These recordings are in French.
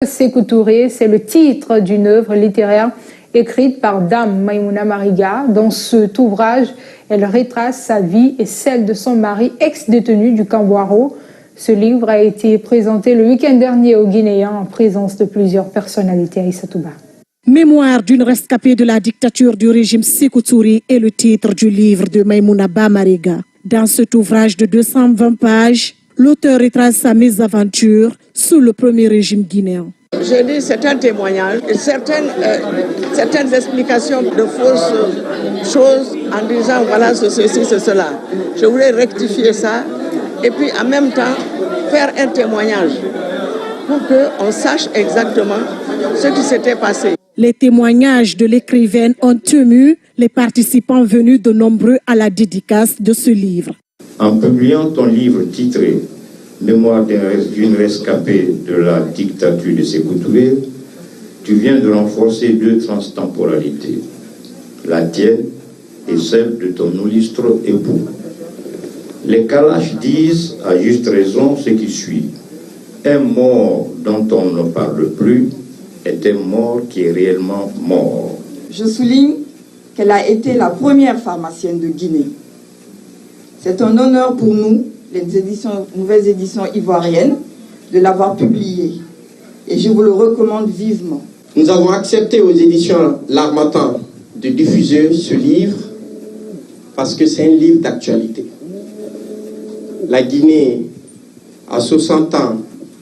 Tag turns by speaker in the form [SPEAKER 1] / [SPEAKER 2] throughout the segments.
[SPEAKER 1] Sékou Touré, c'est le titre d'une œuvre littéraire écrite par Dame Maïmouna Mariga. Dans cet ouvrage, elle retrace sa vie et celle de son mari, ex-détenu du Kambouaro. Ce livre a été présenté le week-end dernier aux Guinéens en présence de plusieurs personnalités à Issatouba.
[SPEAKER 2] Mémoire d'une rescapée de la dictature du régime Sékou Touré est le titre du livre de Maïmouna Mariga. Dans cet ouvrage de 220 pages, l'auteur retrace sa mésaventure sous le premier régime guinéen.
[SPEAKER 3] Je lis certains témoignages et certaines explications de fausses choses en disant voilà ceci, c'est cela. Je voulais rectifier ça et puis en même temps faire un témoignage pour qu'on sache exactement ce qui s'était passé.
[SPEAKER 2] Les témoignages de l'écrivaine ont ému les participants venus de nombreux à la dédicace de ce livre.
[SPEAKER 4] En publiant ton livre titré « Mémoire d'une rescapée de la dictature de Sékou Touré », tu viens de renforcer deux transtemporalités, la tienne et celle de ton illustre époux. Les Kalash disent à juste raison ce qui suit. Un mort dont on ne parle plus est un mort qui est réellement mort.
[SPEAKER 5] Je souligne qu'elle a été la première pharmacienne de Guinée. C'est un honneur pour nous, les nouvelles éditions ivoiriennes, de l'avoir publié. Et je vous le recommande vivement.
[SPEAKER 6] Nous avons accepté aux éditions L'Harmattan de diffuser ce livre parce que c'est un livre d'actualité. La Guinée a 60 ans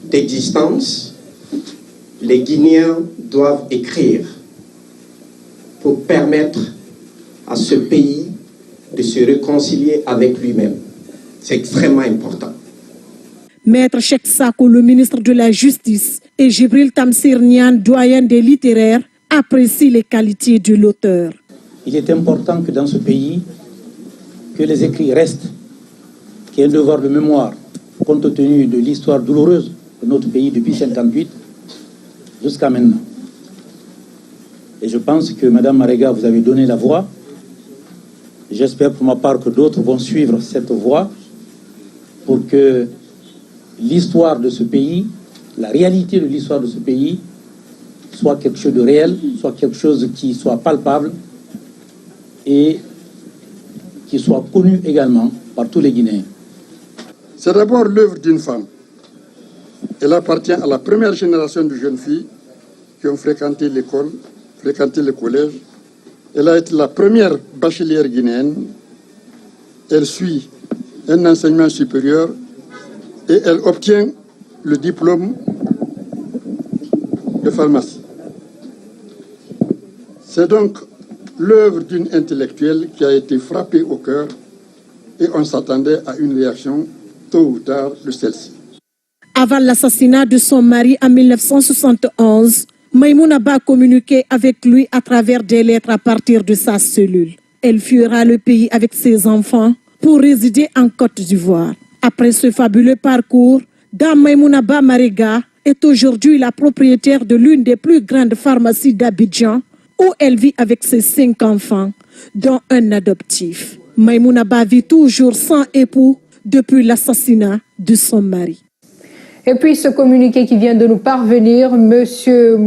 [SPEAKER 6] d'existence. Les Guinéens doivent écrire pour permettre à ce pays de se réconcilier avec lui-même. C'est extrêmement important.
[SPEAKER 2] Maître Cheikh Sako, le ministre de la Justice, et Jibril Tamsir Nian, doyen des littéraires, apprécient les qualités de l'auteur.
[SPEAKER 7] Il est important que dans ce pays, que les écrits restent, qu'il y ait un devoir de mémoire, compte tenu de l'histoire douloureuse de notre pays depuis 1958 jusqu'à maintenant. Et je pense que, Madame Mariga, vous avez donné la voix. J'espère pour ma part que d'autres vont suivre cette voie pour que l'histoire de ce pays, la réalité de l'histoire de ce pays, soit quelque chose de réel, soit quelque chose qui soit palpable et qui soit connu également par tous les Guinéens.
[SPEAKER 8] C'est d'abord l'œuvre d'une femme. Elle appartient à la première génération de jeunes filles qui ont fréquenté l'école, fréquenté le collège. Elle a été la première bachelière guinéenne. Elle suit un enseignement supérieur et elle obtient le diplôme de pharmacie. C'est donc l'œuvre d'une intellectuelle qui a été frappée au cœur et on s'attendait à une réaction tôt ou tard de celle-ci.
[SPEAKER 2] Avant l'assassinat de son mari en 1971, Maïmouna Ba communiquait avec lui à travers des lettres à partir de sa cellule. Elle fuira le pays avec ses enfants pour résider en Côte d'Ivoire. Après ce fabuleux parcours, Dame Maïmouna Mariga est aujourd'hui la propriétaire de l'une des plus grandes pharmacies d'Abidjan, où elle vit avec ses 5 enfants, dont un adoptif. Maïmouna Ba vit toujours sans époux depuis l'assassinat de son mari.
[SPEAKER 1] Et puis ce communiqué qui vient de nous parvenir, Monsieur